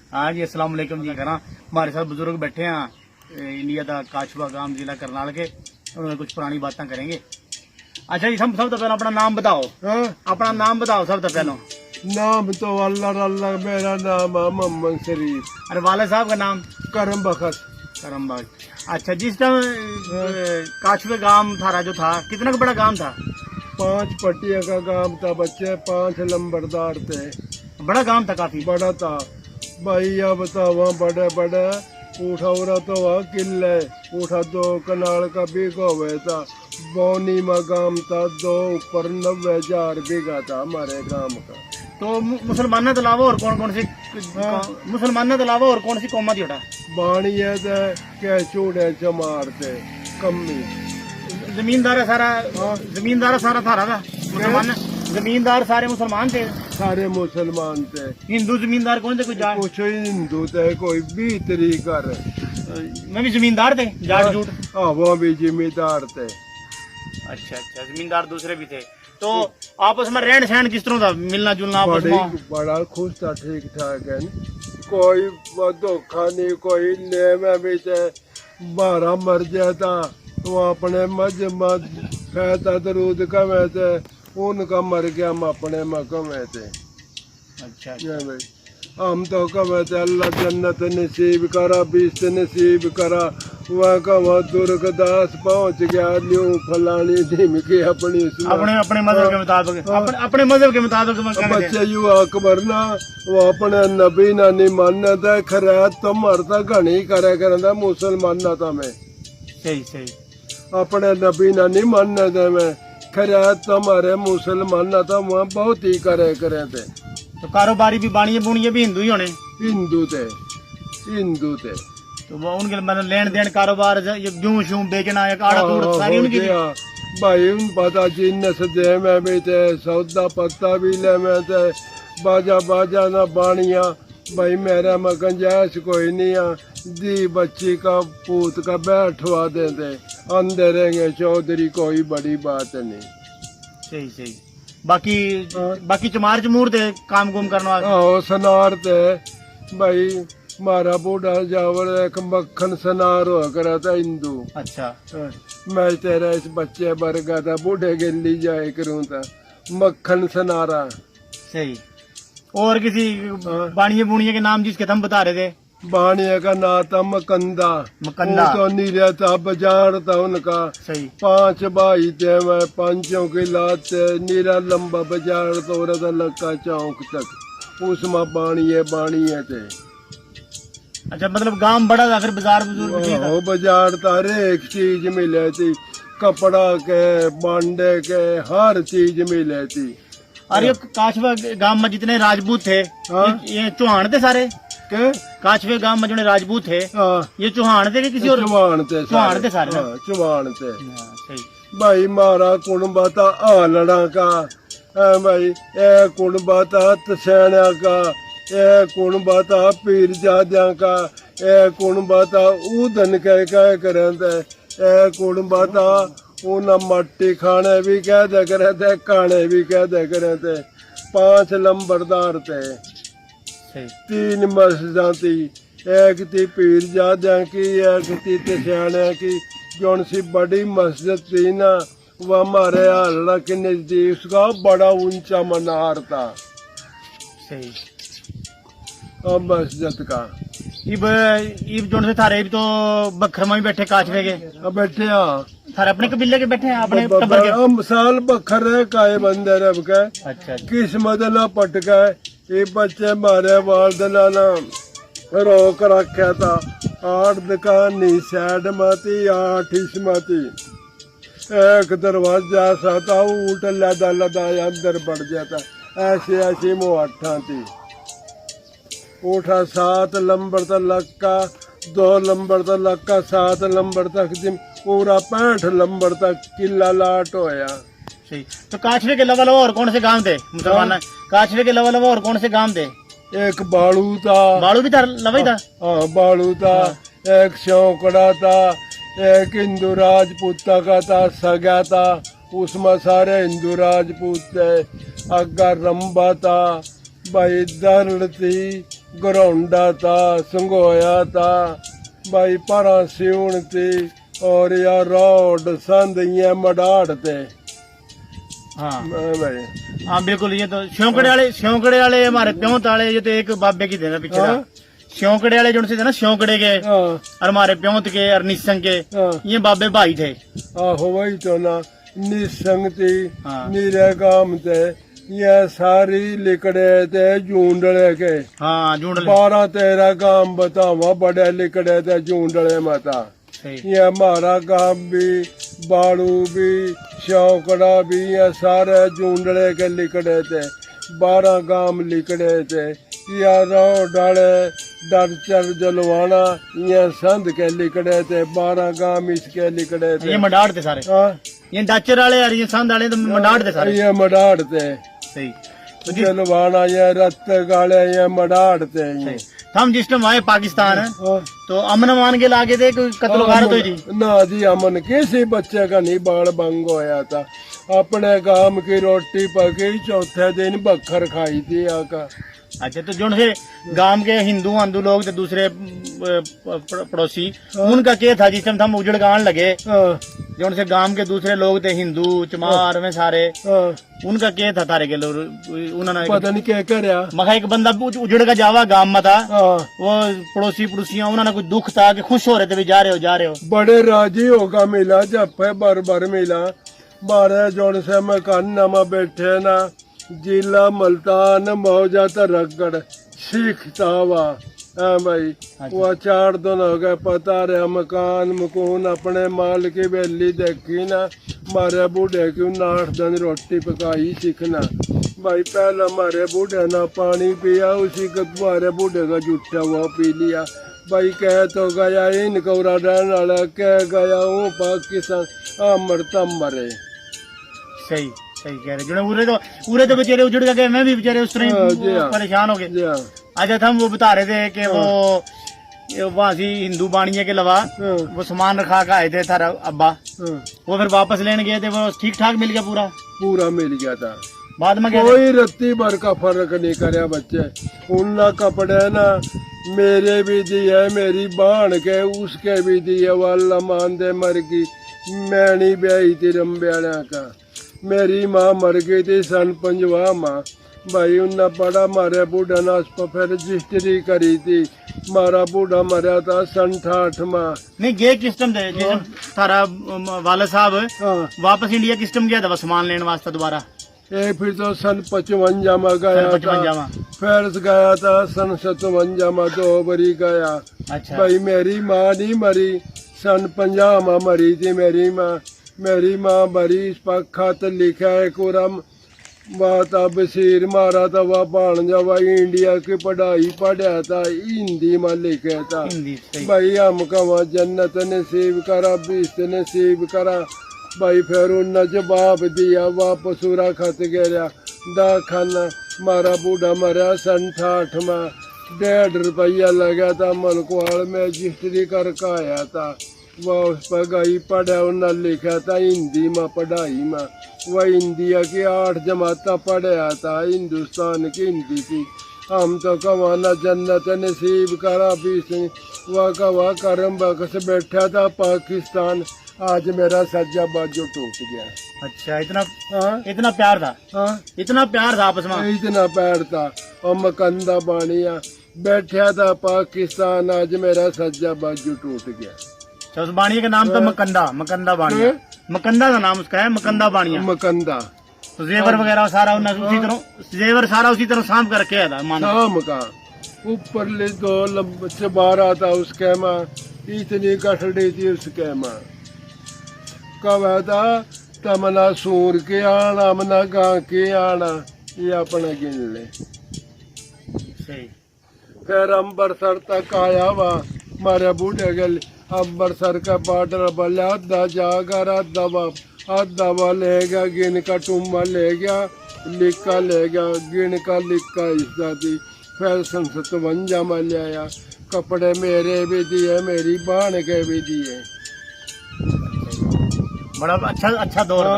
हाँ जी, अस्सलाम वालेकुम जी। करा हमारे साथ बुजुर्ग बैठे हैं इंडिया का काशवा गांव जिला करनाल के, उन्होंने कुछ पुरानी बातें करेंगे। अच्छा जी, सब तो पहले अपना नाम बताओ। अपना नाम बताओ सब तो पहले। नाम तो अल्लाह अल्लाह, मेरा नाम है मोहम्मद शरीफ। अरे वाले साहब का नाम? करम बखत। करम बाग। अच्छा, जिस टाइम काशवे गांव थारा जो था, कितना का बड़ा गांव था? 5 पट्टिया का गांव था बच्चे, 5 लंबरदार थे। बड़ा गांव था, काफी बड़ा था भाई। अब तो वहाँ बड़े बड़े उठा उरा तो वहाँ किले उठा 2 कनाल का बीघा हुआ था। बौनी में गांव था 2 ऊपर 90,000 बीघा था हमारे गांव का। तो मुसलमानों के अलावा और कौन कौन सी मुसलमानों के अलावा और कौन सी कौमा थी? बाणी है के चूड़े चमार थे कमी। जमींदार सारा थारा था मुसलमान? जमींदार सारे मुसलमान थे? सारे मुसलमान थे। हिंदू जमींदार कौन थे? कोई जाट? कुछ हिंदू थे, कोई भी तरीका मैं भी जमींदार थे, जाट जूट? हाँ, वो भी जिम्मेदार थे। अच्छा अच्छा, जमींदार दूसरे भी थे। तो आपस में रहन सहन किस तरह था, मिलना जुलना आपस में? बड़ा खुश था, ठीक ठाक है। कोई धोखा नहीं, कोई ले में भी थे। 12 मर जाता वो अपने मज मज कहता दरूद कमे थे, उनका मर गया, हम अपने में कमे थे। अच्छा भाई, हम तो कमे थे अल्लाह जन्नत नसीब करा, बीस नसीब करा। वह कहा दुर्गदास पहुंच गया, न्यू फलानी ढिमकी अपनी अपने मजहब के मुताबिक, अपने मजहब के मुताबिक बच्चे यू अकबर ना वो अपने नबी ना नहीं मानना था। खैरात तो मरता घनी करे करता मुसलमान था मैं। सही सही। अपने नबी ना नहीं मानना था मैं। खैरात तो हमारे मुसलमान था, वहाँ बहुत ही करे थे। तो कारोबारी भी बाणिये बुणिये भी हिंदू ही होने? हिंदू थे, हिंदू थे। तो वो उनके मतलब लेन देन कारोबार गेहूं शूं बेचना एक आड़ा तोड़ सारी उनकी थी? भाई उन पता जिन्नस दे में भी थे, सौदा पत्ता भी ले में थे। बाजा ना बाणिया भाई, मेरा में गंजाइश कोई नहीं है। दी बच्ची का पूत का बैठवा देते, अंधे रहेंगे चौधरी, कोई बड़ी बात नहीं। सही सही। बाकी चमार चमूर थे काम कुम करने वाले? हाँ, सनार थे भाई। मारा बूढ़ा जावर एक मक्खन सनार हुआ करा था हिंदू। अच्छा। मैं तेरा इस बच्चे भर गया था, बूढ़े गिल्ली जाए करूँ था। मक्खन सनारा। सही। और किसी बाणिये बुणिये के नाम जिसके तुम बता रहे थे? बाणिया का नाम था मकंदा। मकंदा तो नीरा था, बाजार था उनका। सही। 5 भाई थे, मैं 5 की लात थे। नीरा लंबा बाजार तो रहा था लक्का चौक तक, उसमें बाणिये थे। अच्छा, मतलब गांव बड़ा था, फिर बाजार बुजुर्ग भी था? वो बाजार था, हर एक चीज मिले थी, कपड़ा के बांडे के हर चीज मिले थी। अरे काशवा गांव में जितने राजपूत थे, ये चौहान थे सारे? के काशवे गांव में जो राजपूत थे, ये चौहान थे कि किसी और? चौहान थे सारे। चौहान थे भाई। मारा कुंबा था आलड़ा का भाई, ए कुंबा था तसैना का, ए कुंबा था पीरजादा का, ए कुंबा था ऊधन कह करे थे, ए कुंबा था उन मट्टी खाने भी कह दे करे थे, खाने भी कह दे करे थे। 5 लंबरदार थे। 3 मस्जिदां थी, एक थी पीरजादा की, एक थी तसैना की। जौन सी बड़ी मस्जिद थी ना, वह हमारे हालड़ा के नजदीक, उसका बड़ा ऊंचा मीनार था। सही। मस्जिद का इब जो से थारे तो बखर में बैठे काशवे के बैठे। हाँ, थारे अपने कबीले के बैठे हैं, अपने टब्बर के? हम साल बखर है काय बंदे रब के। अच्छा। किस्मत ना पट गए, ये बच्चे मारे वालदना ना रोक रखा था। 8 दुकानी साइड में थी, 8 इसमें थी। एक दरवाजा सा था, ऊट लदा अंदर बढ़ जाता। ऐसी मुहट्ठा थी। उठा 7 लंबर तक का, 2 लंबर तक का, 7 लंबर तक पूरा 65 लंबर तक किला लाट होया। सही। तो काशवे के अलावा और कौन से गांव थे मुसलमान? काशवे के अलावा और कौन से गांव थे? एक बाड़ू था। बाड़ू भी था, लवाई था? हाँ, बाड़ू था। एक शौकड़ा था, एक हिंदू राजपूता का था, सगा था, उसमें सारे हिंदू राजपूत थे। अग्गा रंबा था भाई, दर्द थी, घरौंडा था, संगोया था, भाई पारा सिउण थी, और या रोड संद ये मडाड़ थे। हाँ भाई हाँ बिल्कुल, ये तो श्योकड़े वाले हमारे प्योंत वाले, ये तो एक बाबे की थे ना पीछे हाँ? श्योकड़े वाले जो थे ना, श्योकड़े के हाँ और हमारे प्योंत के और निसंग के, हाँ ये बाबे भाई थे। आहो वही तो ना, निसंग थी, हाँ। नीरे काम थे, ये सारी लिकड़े थे जूंडले के। हाँ झूठ 12-13 गांव बतावा बड़े लिकड़े थे जूंडले माता। सही। ये हमारा गांव भी, बाड़ू भी, शौकड़ा भी, ये सारे जूंडले के लिकड़े थे। 12 गांव लिकड़े थे। या रो डाले डरचर जलवाना, ये संध के लिकड़े थे। 12 गांव इसके लिकड़े थे। ये मडाड़ थे सारे, हाँ, ये डाचर वाले और ये संद वाले तो मडाड़ थे सारे। ये मडाड़ थे। सही। तो जिस जलवाना ये रत्त गाले ये मडाड़ थे। ये हम जिस टाइम आए पाकिस्तान हाँ। तो अमन मान के लागे थे, कोई कत्ल गारत हुई थी? ना जी, अमन किसी बच्चे का नहीं बाल बंग होया था। अपने गांव की रोटी पकी, चौथे दिन बखर खाई थी आका। अच्छा, तो जो से गांव के हिंदू आंदू लोग थे, दूसरे पड़ोसी, उनका क्या था जिस टाइम हम उजड़ गान लगे? हाँ, जो से गांव के दूसरे लोग थे, हिंदू चमार में सारे, हाँ, उनका क्या था थारे के लोग? उन्होंने पता नहीं क्या करया। मखा एक बंदा उजड़ का जावा गांव में था, हाँ, वो पड़ोसियां उन्होंने कुछ दुख था कि खुश हो रहे थे भी जा रहे हो। बड़े राजी होगा मिला, जब बार बार मिला। बारह जोड़ से मकान नमा बैठे ना, जिला मल्तान मौजा तरगड़ सीखता हुआ। हाँ भाई, वो 4 दिन हो गए पता रहा मकान मकून अपने माल की बेली देखी ना। मारे बूढ़े की 8 दिन रोटी पकाई सीखना। भाई पहले हमारे बूढ़े ना पानी पिया, उसी का तुम्हारे बूढ़े का जूठा हुआ पी लिया। भाई कह तो गया इन कौरा रहने वाला, कह गया हूँ पाकिस्तान, मरता मरे। सही सही कह रहे जो उरे तो बेचारे उजड़ गए, मैं भी बेचारे उस तरह परेशान हो गए। जी हाँ। अच्छा, हम वो बता रहे थे कि वो वहाँ से हिंदू बाणिये के अलावा वो सामान रखा के आए थे थारा अब्बा, वो फिर वापस लेने गए थे, वो ठीक ठाक मिल गया पूरा? पूरा मिल गया था। बाद में कोई रत्ती भर का फर्क नहीं करे बच्चे। उनना कपड़े ना मेरे भी दिए, मेरी बाण के उसके भी दिए, वाला मान दे मर गई। मैं नहीं ब्याही थी रंब्याना का, मेरी माँ मर गई थी सन 55 माँ। भाई उन्ना बड़ा मारे बूढ़ा ना, उस पर फिर रजिस्ट्री करी थी। मारा बूढ़ा मरा था सन 68 माँ। नहीं गए किस टाइम थे थारा वाले साहब? हाँ, वापस इंडिया किस टाइम गया था सामान लेने वास्ते दोबारा? ये फिर तो सन 55 में गया था, फिर गया था सन 57 में 2 बरी गया। अच्छा। भाई मेरी माँ नहीं मरी, सन 50 में मरी थी मेरी माँ। मेरी माँ मरी, इस पर खत लिखा है कुरम बात बशीर मारा था, वह भाणजा वही इंडिया की पढ़ाई पढ़ा था, हिंदी में लिखा था। भाई हम कहा जन्नत नसीब करा, बीस नसीब करा। भाई फिर उन्हें जवाब दिया, वापस उरा खत गया दाखाना। मारा बूढ़ा मरा सन 68 में, 1.5 रुपया लगा था। मलकवाड़ में रजिस्ट्री करके आया था, वह उस पर गई पढ़ा, उन्हें लिखा था हिंदी में पढ़ाई में। वह इंडिया की 8 जमाता पढ़ा था, हिंदुस्तान की हिंदी थी। हम तो कमाना जन्नत नसीब करा, बीस वह कवा करम बख्श बैठा था पाकिस्तान। आज मेरा सज्जा बाजू टूट गया। अच्छा, इतना हाँ? इतना प्यार था? हाँ, इतना प्यार था आपस में? इतना प्यार था। और मकंदा बाणिया बैठा था पाकिस्तान, आज मेरा सज्जा बाजू टूट गया। अच्छा, उस बाणिया का नाम था मकंदा बाणिया? मकंदा का नाम उसका है, मकंदा बाणिया। मकंदा तो जेवर वगैरह सारा उसी तरह, जेवर सारा उसी तरह सांप कर रखे था शाम का। ऊपर ले 2 लंबे से 12 था उसके माँ, इतनी कठड़ी थी उसके माँ। कब था तमना सूर के आना, मना गा के आना, ये अपना गिन ले। सही। फिर अम्बरसर तक आया हुआ, मारे बूढ़े गल अम्बरसर का बॉर्डर बल्ला, आधा जागर आधा ले गया, गिन का टुम्बा ले गया, लिक्का ले गया, गिन का लिक्का हिस्सा थी। फिर सन 57 में ले आया, कपड़े मेरे भी दिए, मेरी बहन के भी दिए। बड़ा अच्छा दौर था,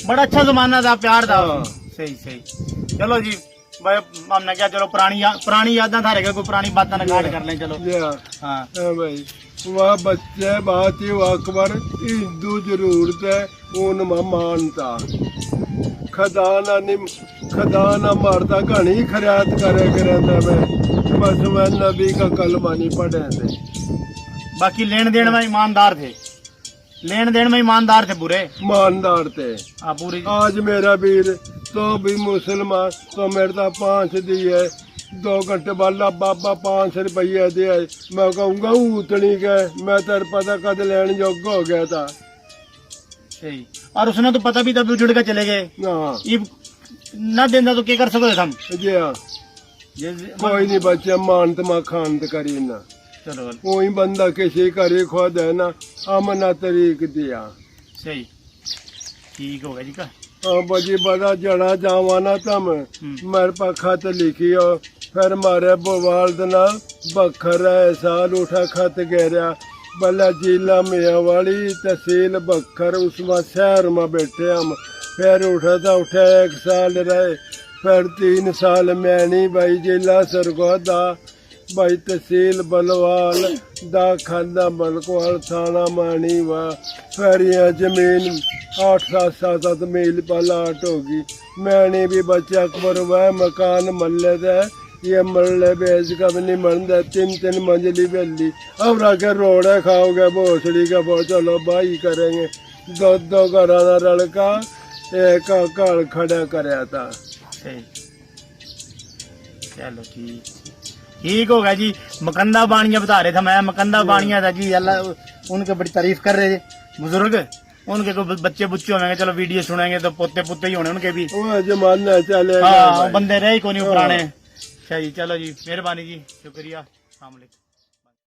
बड़ा अच्छा जमाना था, प्यार था। हाँ। सही सही। चलो जी, भाई हमने क्या चलो पुरानी यादें था रहेगा, कोई पुरानी बातें निकाल कर लें चलो। हाँ भाई वह बच्चे बात ही अकबर हिंदू जरूरत है उनमें मानता खदाना मारता घनी खरियात करे करता मैं बस मैं नबी का कलमा नहीं पढ़े थे। बाकी लेन देन में ईमानदार थे, लेन देन में ईमानदार थे, पूरे ईमानदार थे। हाँ पूरी। आज मेरा वीर तो भी मुसलमान तो मेरे तो 5 दिए 2 घंटे वाला बाबा 500 रुपये दिए। मैं कहूँगा उतनी के मैं तेरे पता कद लेने योग्य हो गया था। सही। और उसने तो पता भी तब उजड़ के चले गए। हाँ ये न देना तो क्या कर सकते हम। जी हाँ कोई नहीं बच्चे मानत मा खानत करी ना चलो कोई बंदा किसी करी खुद है ना अमना तरीक दिया। सही ठीक हो गया जी का। हाँ बजी बड़ा जड़ा जावाना तम मेरे पास खत लिखी हो फिर मारे बोवाल ना बखर साल उठा खत गहरा बल्ला जिला मियावाड़ी तहसील बखर उसमें शहर में बैठे हम फिर उठा था उठा 1 साल रहे फिर 3 साल मैनी भाई जिला सरगोदा भाई तहसील बलवाल दा खाना बलकवाल थाना मानी वा फिर यहाँ जमीन 8-7 मील पलाट होगी मैंने भी बच्चा अकबर वह मकान मल्ले थे ये मल्ले बेच का भी नहीं मनता 3 मंजिली बेली अब आके रोड़े खाओगे भोसड़ी का वो चलो भाई करेंगे 2 घराना लड़का एक घर खड़ा कराया था। चलो ठीक हो गया जी। मकंदा बाणिया बता रहे थे, मैं मकंदा बाणिया था जी। अल्लाह उनके बड़ी तारीफ कर रहे थे बुजुर्ग, उनके कोई बच्चे बुच्चे होंगे चलो वीडियो सुनेंगे तो पोते पुते ही होने उनके भी। जमाना चले हाँ बंदे रहे को नहीं पुराने। अच्छा जी चलो जी मेहरबानी जी शुक्रिया। अस्सलाम वालेकुम।